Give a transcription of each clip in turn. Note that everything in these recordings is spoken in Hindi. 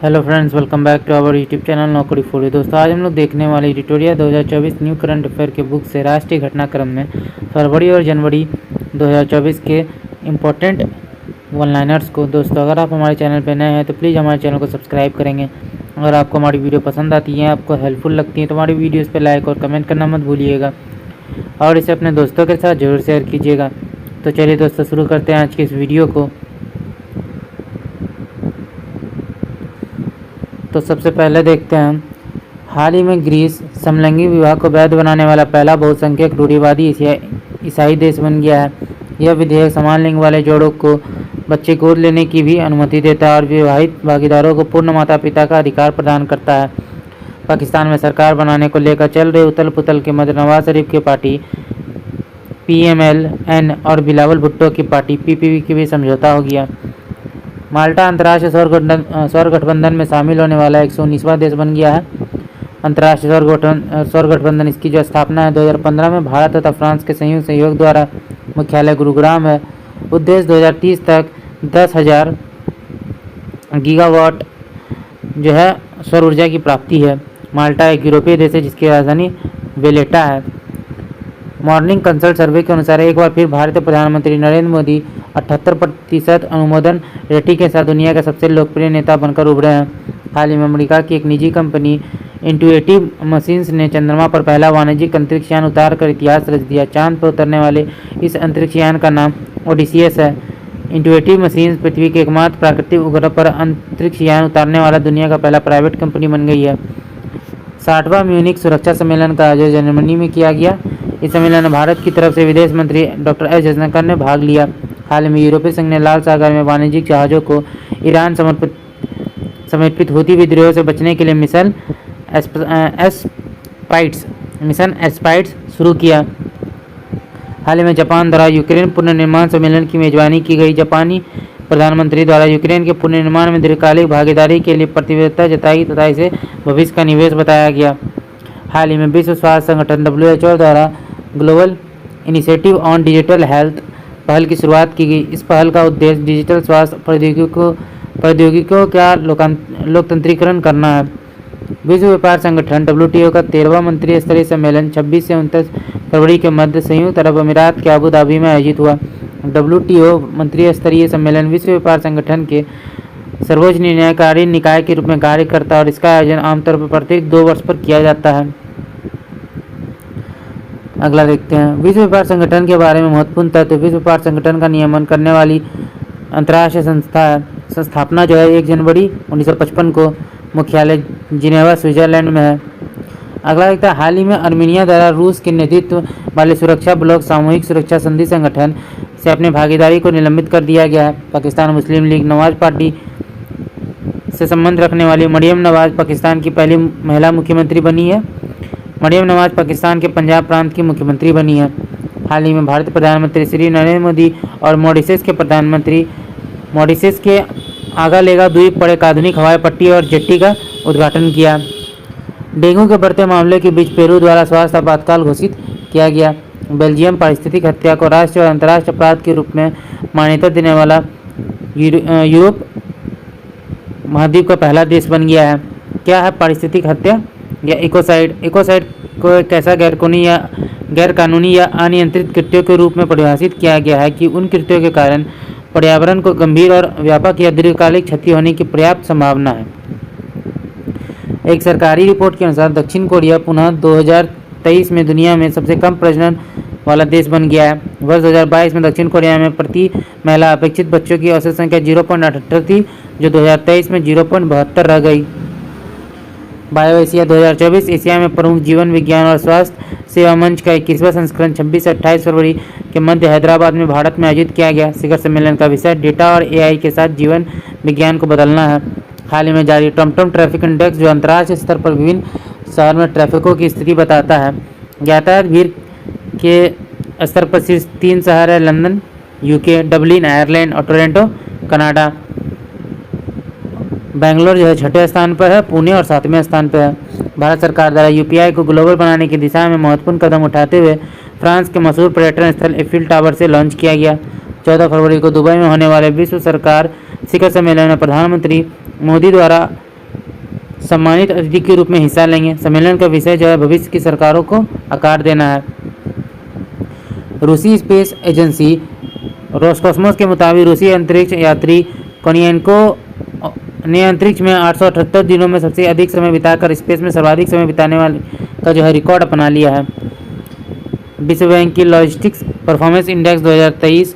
Hello friends, welcome back to our YouTube channel Naukri foodie. दोस्तों, आज हम लोग देखने वाले एडिटोरियल 2024 न्यू करंट अफेयर के बुक से राष्ट्रीय घटनाक्रम में फरवरी और जनवरी 2024 के इम्पोर्टेंट वन लाइनर्स को। दोस्तों, अगर आप हमारे चैनल पर नए हैं तो प्लीज़ हमारे चैनल को सब्सक्राइब करेंगे। अगर आपको हमारी वीडियो पसंद आती है, आपको हेल्पफुल लगती है तो हमारी वीडियोज़ पर लाइक और कमेंट करना मत भूलिएगा और इसे अपने दोस्तों के साथ जरूर शेयर कीजिएगा। तो चलिए दोस्तों, शुरू करते हैं आज की इस वीडियो को। तो सबसे पहले देखते हैं, हाल ही में ग्रीस समलैंगिक विवाह को वैध बनाने वाला पहला बहुसंख्यक रूढ़िवादी ईसाई देश बन गया है। यह विधेयक समान लिंग वाले जोड़ों को बच्चे गोद लेने की भी अनुमति देता है और विवाहित भागीदारों को पूर्ण माता पिता का अधिकार प्रदान करता है। पाकिस्तान में सरकार बनाने को लेकर चल रहे उथल पुथल के मध्य नवाज शरीफ की पार्टी PMLN और बिलावल भुट्टो की पार्टी PPP की भी समझौता हो गया। माल्टा अंतर्राष्ट्रीय सौर गठबंधन में शामिल होने वाला 119वां देश बन गया है। अंतर्राष्ट्रीय सौर गठबंधन इसकी जो स्थापना है 2015 में भारत तथा फ्रांस के संयुक्त सहयोग द्वारा, मुख्यालय गुरुग्राम है। उद्देश्य 2030 तक 10,000 गीगावाट जो है सौर ऊर्जा की प्राप्ति है। माल्टा एक यूरोपीय देश है जिसकी राजधानी वेलेटा है। मॉर्निंग कंसल्ट सर्वे के अनुसार एक बार फिर भारतीय प्रधानमंत्री नरेंद्र मोदी 78% अनुमोदन रेटिंग के साथ दुनिया के सबसे लोकप्रिय नेता बनकर उभरे हैं। हाल ही में अमेरिका की एक निजी कंपनी इंट्यूटिव मशीन्स ने चंद्रमा पर पहला वाणिज्यिक अंतरिक्ष यान उतार कर इतिहास रच दिया। चांद पर उतरने वाले इस अंतरिक्ष यान का नाम ओडिसियस है। इंट्यूटिव मशीन्स पृथ्वी के एकमात्र प्राकृतिक उपग्रह पर अंतरिक्ष यान उतारने वाला दुनिया का पहला प्राइवेट कंपनी बन गई है। 60वां म्यूनिक सुरक्षा सम्मेलन का आयोजन जर्मनी में किया गया। इस सम्मेलन में भारत की तरफ से विदेश मंत्री डॉक्टर एस जयशंकर ने भाग लिया। हाल में यूरोपीय संघ ने लाल सागर में वाणिज्यिक जहाज़ों को ईरान समर्पित हूती विद्रोह से बचने के लिए मिशन एस्पाइड्स शुरू किया। हाल ही में जापान द्वारा यूक्रेन पुनर्निर्माण सम्मेलन की मेजबानी की गई। जापानी प्रधानमंत्री द्वारा यूक्रेन के पुनर्निर्माण में दीर्घकालिक भागीदारी के लिए प्रतिबद्धता जताई तथा इसे भविष्य का निवेश बताया गया। हाल ही में विश्व स्वास्थ्य संगठन WHO द्वारा global initiative on digital health पहल की शुरुआत की गई। इस पहल का उद्देश्य डिजिटल स्वास्थ्य प्रौद्योगिकियों का लोकतंत्रीकरण करना है। विश्व व्यापार संगठन WTO का 13वां मंत्रिस्तरीय स्तरीय सम्मेलन 26 से 29 फरवरी के मध्य संयुक्त अरब अमीरात के अबू धाबी में आयोजित हुआ। WTO मंत्रिस्तरीय स्तरीय सम्मेलन विश्व व्यापार संगठन के सर्वोच्च निर्णयकारी निकाय के रूप में कार्य करता है और इसका आयोजन आमतौर पर प्रत्येक 2 वर्ष पर किया जाता है। अगला देखते हैं, विश्व व्यापार संगठन के बारे में महत्वपूर्ण तथ्य। विश्व व्यापार संगठन का नियमन करने वाली अंतर्राष्ट्रीय संस्था है। स्थापना जो है 1 जनवरी 1955 को मुख्यालय जिनेवा स्विट्जरलैंड में है। अगला देखते हैं, हाल ही में अर्मीनिया द्वारा रूस के नेतृत्व वाले सुरक्षा ब्लॉक सामूहिक सुरक्षा संधि संगठन से अपनी भागीदारी को निलंबित कर दिया गया है। पाकिस्तान मुस्लिम लीग नवाज पार्टी से संबंध रखने वाली मरियम नवाज पाकिस्तान की पहली महिला मुख्यमंत्री बनी है। मरियम नवाज पाकिस्तान के पंजाब प्रांत की मुख्यमंत्री बनी है। हाल ही में भारतीय प्रधानमंत्री श्री नरेंद्र मोदी और मॉरिशस के प्रधानमंत्री मॉरिशस के आगालेगा द्वीप पर एक आधुनिक हवाई पट्टी और जेट्टी का उद्घाटन किया। डेंगू के बढ़ते मामले के बीच पेरू द्वारा स्वास्थ्य आपातकाल घोषित किया गया। बेल्जियम पारिस्थितिक हत्या को राष्ट्रीय और अंतर्राष्ट्रीय अपराध के रूप में मान्यता देने वाला यूरोप महाद्वीप का पहला देश बन गया है। क्या है पारिस्थितिक हत्या या इकोसाइड? इकोसाइड को एक ऐसा गैर कानूनी या अनियंत्रित कृत्यों के रूप में परिभाषित किया गया है कि उन कृत्यों के कारण पर्यावरण को गंभीर और व्यापक या दीर्घकालिक क्षति होने की पर्याप्त संभावना है। एक सरकारी रिपोर्ट के अनुसार दक्षिण कोरिया पुनः 2023 में दुनिया में सबसे कम प्रजनन वाला देश बन गया है। वर्ष 2022 में दक्षिण कोरिया में प्रति महिला अपेक्षित बच्चों की औसत संख्या 0.78 थी, जो 2023 में 0.72 रह गई। बायो एशिया 2024 एशिया में प्रमुख जीवन विज्ञान और स्वास्थ्य सेवा मंच का 21वां संस्करण 26 से 28 फरवरी के मध्य हैदराबाद में भारत में आयोजित किया गया। शिखर सम्मेलन का विषय डेटा और AI के साथ जीवन विज्ञान को बदलना है। हाल ही में जारी टमटम ट्रैफिक इंडेक्स जो अंतर्राष्ट्रीय स्तर पर विभिन्न शहर में ट्रैफिकों की स्थिति बताता है। यातायात भीड़ के स्तर पर शीर्ष 3 शहर है लंदन UK, डबलिन आयरलैंड और टोरंटो कनाडा। बेंगलोर जो है 6ठे स्थान पर है, पुणे और 7वें स्थान पर है। भारत सरकार द्वारा UPI को ग्लोबल बनाने की दिशा में महत्वपूर्ण कदम उठाते हुए फ्रांस के मशहूर पर्यटन स्थल एफिल टावर से लॉन्च किया गया। 14 फरवरी को दुबई में होने वाले विश्व सरकार शिखर सम्मेलन में प्रधानमंत्री मोदी द्वारा सम्मानित अतिथि के रूप में हिस्सा लेंगे। सम्मेलन का विषय जो है भविष्य की सरकारों को आकार देना है। रूसी स्पेस एजेंसी रोसकॉस्मोस के मुताबिक रूसी अंतरिक्ष यात्री कोनियनको ने अंतरिक्ष में 878 दिनों में सबसे अधिक समय बिताकर स्पेस में सर्वाधिक समय बिताने वाले का जो है रिकॉर्ड अपना लिया है। विश्व बैंक की लॉजिस्टिक्स परफॉर्मेंस इंडेक्स 2023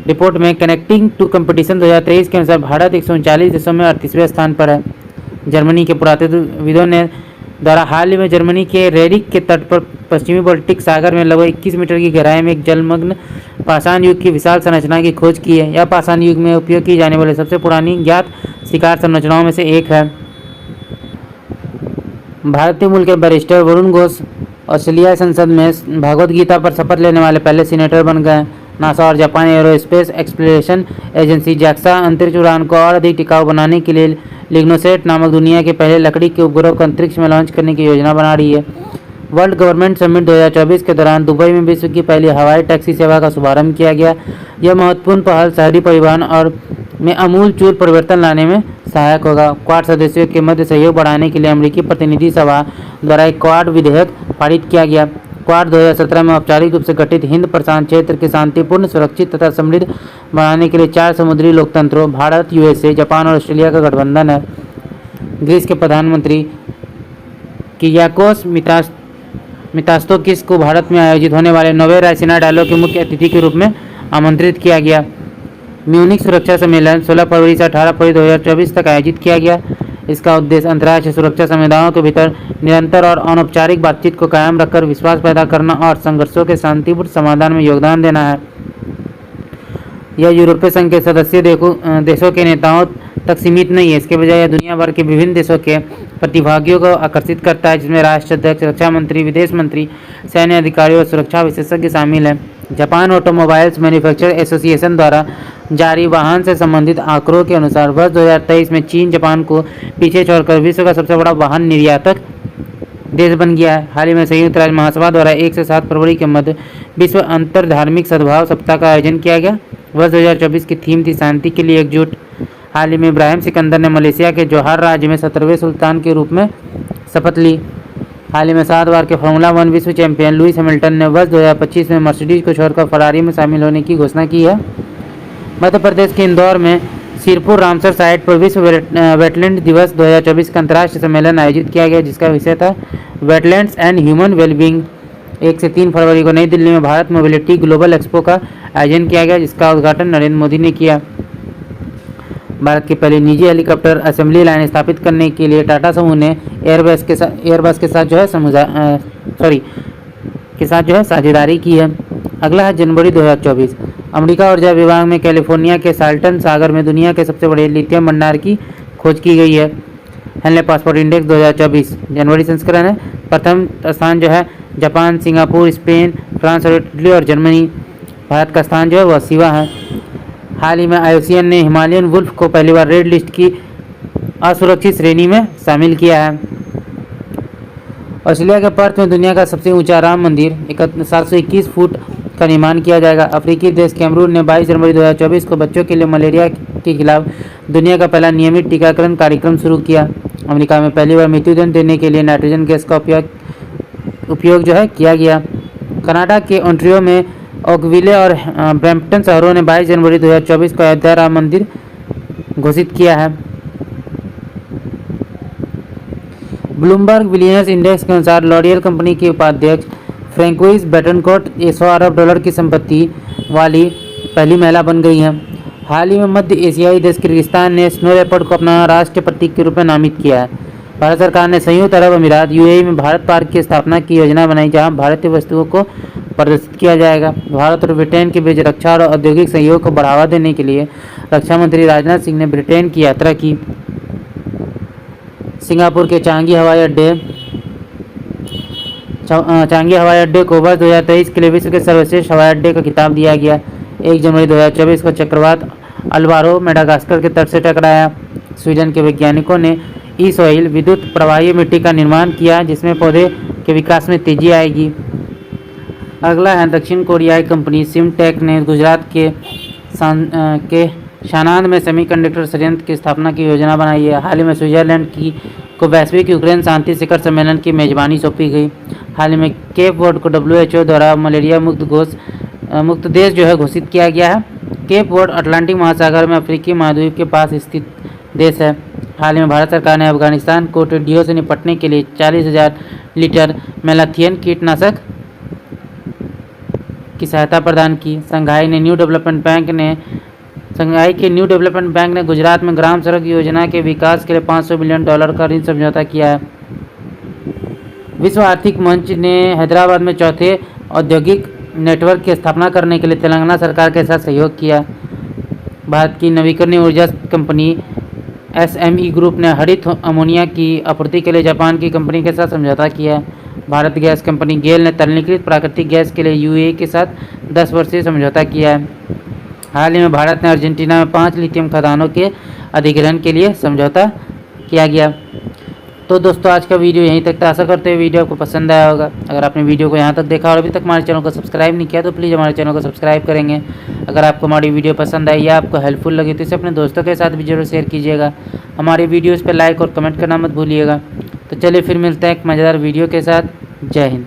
रिपोर्ट में कनेक्टिंग टू कंपटीशन 2023 के अनुसार भारत 139 देशों में 38वें स्थान पर है। जर्मनी के पुरातत्वविदों ने द्वारा हाल ही में जर्मनी के रेरिक के तट पर पश्चिमी बाल्टिक सागर में लगभग 21 मीटर की गहराई में एक जलमग्न पाषाण युग की विशाल संरचना की खोज की है। यह पाषाण युग में उपयोग की जाने वाली सबसे पुरानी ज्ञात शिकार संरचनाओं में से एक है। भारतीय मूल के बैरिस्टर वरुण घोष ऑस्ट्रेलिया संसद में भगवद गीता पर शपथ लेने वाले पहले सीनेटर बन गए। नासा और Japan aerospace exploration agency JAXA अंतरिक्ष उड़ान को और अधिक टिकाऊ बनाने के लिए लिग्नोसेट नामक दुनिया के पहले लकड़ी के उपग्रह को अंतरिक्ष में लॉन्च करने की योजना बना रही है। वर्ल्ड गवर्नमेंट समिट 2024 के दौरान दुबई में विश्व की पहली हवाई टैक्सी सेवा का शुभारंभ किया गया। यह महत्वपूर्ण पहल शहरी परिवहन और में आमूलचूल परिवर्तन लाने में सहायक होगा। क्वाड सदस्यों के मध्य सहयोग बढ़ाने के लिए अमेरिकी प्रतिनिधि सभा द्वारा एक क्वाड विधेयक पारित किया गया। क्वाड 2017 में औपचारिक रूप से गठित हिंद प्रशांत क्षेत्र के शांतिपूर्ण, सुरक्षित तथा समृद्ध बनाने के लिए 4 समुद्री लोकतंत्रों भारत, यूएसए, जापान और ऑस्ट्रेलिया का गठबंधन है। ग्रीस के प्रधानमंत्री किरियाकोस मितास्तोकिस को भारत में आयोजित होने वाले नोवे रायसीना डायलॉग के मुख्य अतिथि के रूप में आमंत्रित किया गया। म्यूनिख सुरक्षा सम्मेलन 16 फरवरी से 18 फरवरी 2024 तक आयोजित किया गया। इसका उद्देश्य अंतर्राष्ट्रीय सुरक्षा समुदायों के भीतर निरंतर और अनौपचारिक बातचीत को कायम रखकर विश्वास पैदा करना और संघर्षों के शांतिपूर्ण समाधान में योगदान देना है। यह यूरोपीय संघ के सदस्य देशों के नेताओं तक सीमित नहीं है। इसके बजाय यह दुनिया भर के विभिन्न देशों के प्रतिभागियों को आकर्षित करता है, जिसमें राष्ट्राध्यक्ष, रक्षा मंत्री, विदेश मंत्री, सैन्य अधिकारी और सुरक्षा विशेषज्ञ शामिल हैं। जापान ऑटोमोबाइल्स मैन्युफैक्चरर एसोसिएशन द्वारा जारी वाहन से संबंधित आंकड़ों के अनुसार वर्ष 2023 में चीन जापान को पीछे छोड़कर विश्व का सबसे बड़ा वाहन निर्यातक देश बन गया है। हाल ही में संयुक्त राज्य महासभा द्वारा 1 से 7 फरवरी के मध्य विश्व अंतर धार्मिक सद्भाव सप्ताह का आयोजन किया गया। वर्ष 2024 की थीम थी शांति के लिए एकजुट। हाल ही में इब्राहिम सिकंदर ने मलेशिया के जौहर राज्य में 17वें सुल्तान के रूप में शपथ ली। हाल ही में 7 बार के फार्मूला 1 विश्व चैंपियन लुइस हैमिल्टन ने वर्ष 2025 में मर्सिडीज को छोड़कर फरारी में शामिल होने की घोषणा की है। मध्य प्रदेश के इंदौर में सिरपुर रामसर साइट पर विश्व वेटलैंड दिवस 2024 का अंतर्राष्ट्रीय सम्मेलन आयोजित किया गया, जिसका विषय था वेटलैंड्स एंड ह्यूमन वेलबींग। 1 से 3 फरवरी को नई दिल्ली में भारत मोबिलिटी ग्लोबल एक्सपो का आयोजन किया गया, जिसका उद्घाटन नरेंद्र मोदी ने किया। भारत की पहली निजी हेलीकॉप्टर असेंबली लाइन स्थापित करने के लिए टाटा समूह ने एयरबस के साथ जो है साझेदारी की है। अगला है जनवरी 2024। अमेरिका ऊर्जा विभाग में कैलिफोर्निया के साल्टन सागर में दुनिया के सबसे बड़े लिथियम भंडार की खोज की गई है। हेनले पासपोर्ट इंडेक्स 2024 जनवरी संस्करण है। प्रथम स्थान जो है जापान, सिंगापुर, स्पेन, फ्रांस और इटली और जर्मनी। भारत का स्थान जो है वह 80वां है। हाल ही में IUCN ने हिमालयन वुल्फ को पहली बार रेड लिस्ट की असुरक्षित श्रेणी में शामिल किया है। ऑस्ट्रेलिया के पर्थ में दुनिया का सबसे ऊंचा राम मंदिर 721 फुट का निर्माण किया जाएगा। अफ्रीकी देश कैमरून ने 22 जनवरी 2024 को बच्चों के लिए मलेरिया के खिलाफ दुनिया का पहला नियमित टीकाकरण कार्यक्रम शुरू किया। अमेरिका में पहली बार मृत्युदंड देने के लिए नाइट्रोजन गैस का उपयोग जो है किया गया। कनाडा के ओंटारियो में ओकविले और ब्रैम्पटन शहरों ने 22 जनवरी 2024 को अयोध्या राम मंदिर घोषित किया है। ब्लूमबर्ग बिलियनर्स इंडेक्स के अनुसार लॉरियल कंपनी के उपाध्यक्ष फ्रैंकोइस बेटनकोट $100 अरब की संपत्ति वाली पहली महिला बन गई हैं। हाल ही में मध्य एशियाई देश किर्गिस्तान ने स्नो लेपर्ड को अपना राष्ट्रीय प्रतीक के रूप में नामित किया है। भारत सरकार ने संयुक्त अरब अमीरात UAE में भारत पार्क की स्थापना की योजना बनाई, जहां भारतीय वस्तुओं को प्रदर्शित किया जाएगा। भारत और ब्रिटेन के बीच रक्षा और औद्योगिक सहयोग को बढ़ावा देने के लिए रक्षा मंत्री राजनाथ सिंह ने ब्रिटेन की यात्रा की। सिंगापुर के चांगी हवाई अड्डे को वर्ष 2023 के लिए विश्व के सर्वश्रेष्ठ हवाई अड्डे का खिताब दिया गया। 1 जनवरी 2024 को चक्रवात अल्वारो मेडागास्कर के तट से टकराया। स्वीडन के वैज्ञानिकों ने ई-सॉइल विद्युत प्रवाही मिट्टी का निर्माण किया, जिसमें पौधे के विकास में तेजी आएगी। अगला है दक्षिण कोरियाई कंपनी सिमटेक ने गुजरात के शानाद में सेमीकंडक्टर संयंत्र की स्थापना की योजना बनाई है। हाल ही में स्विट्जरलैंड की को वैश्विक यूक्रेन शांति शिखर सम्मेलन की मेजबानी सौंपी गई। हाल ही में केप वर्ड को WHO द्वारा मलेरिया मुक्त देश जो है घोषित किया गया है। केप वर्ड अटलांटिक महासागर में अफ्रीकी महाद्वीप के पास स्थित देश है। हाल ही में भारत सरकार ने अफगानिस्तान को टिड्डियों से निपटने के लिए 40,000 लीटर मेलाथियन कीटनाशक की सहायता प्रदान की। संघाई के न्यू डेवलपमेंट बैंक ने गुजरात में ग्राम सड़क योजना के विकास के लिए $500 बिलियन का ऋण समझौता किया है। विश्व आर्थिक मंच ने हैदराबाद में चौथे औद्योगिक नेटवर्क की स्थापना करने के लिए तेलंगाना सरकार के साथ सहयोग किया। भारत की नवीकरणीय ऊर्जा कंपनी SME ग्रुप ने हरित अमोनिया की आपूर्ति के लिए जापान की कंपनी के साथ समझौता किया। भारत गैस कंपनी गेल ने तरलीकृत प्राकृतिक गैस के लिए UAE के साथ 10 वर्षीय समझौता किया है। हाल ही में भारत ने अर्जेंटीना में 5 लिथियम खदानों के अधिग्रहण के लिए समझौता किया गया। तो दोस्तों आज का वीडियो यहीं तक था। आशा करते हैं वीडियो आपको पसंद आया होगा। अगर आपने वीडियो को यहाँ तक देखा और अभी तक हमारे चैनल को सब्सक्राइब नहीं किया तो प्लीज़ हमारे चैनल को सब्सक्राइब करेंगे। अगर आपको हमारी वीडियो पसंद आई या आपको हेल्पफुल लगी तो इसे अपने दोस्तों के साथ भी जरूर शेयर कीजिएगा। हमारी वीडियोज़ पर लाइक और कमेंट करना मत भूलिएगा। तो चलिए फिर मिलते हैं एक मज़ेदार वीडियो के साथ। जय हिंद।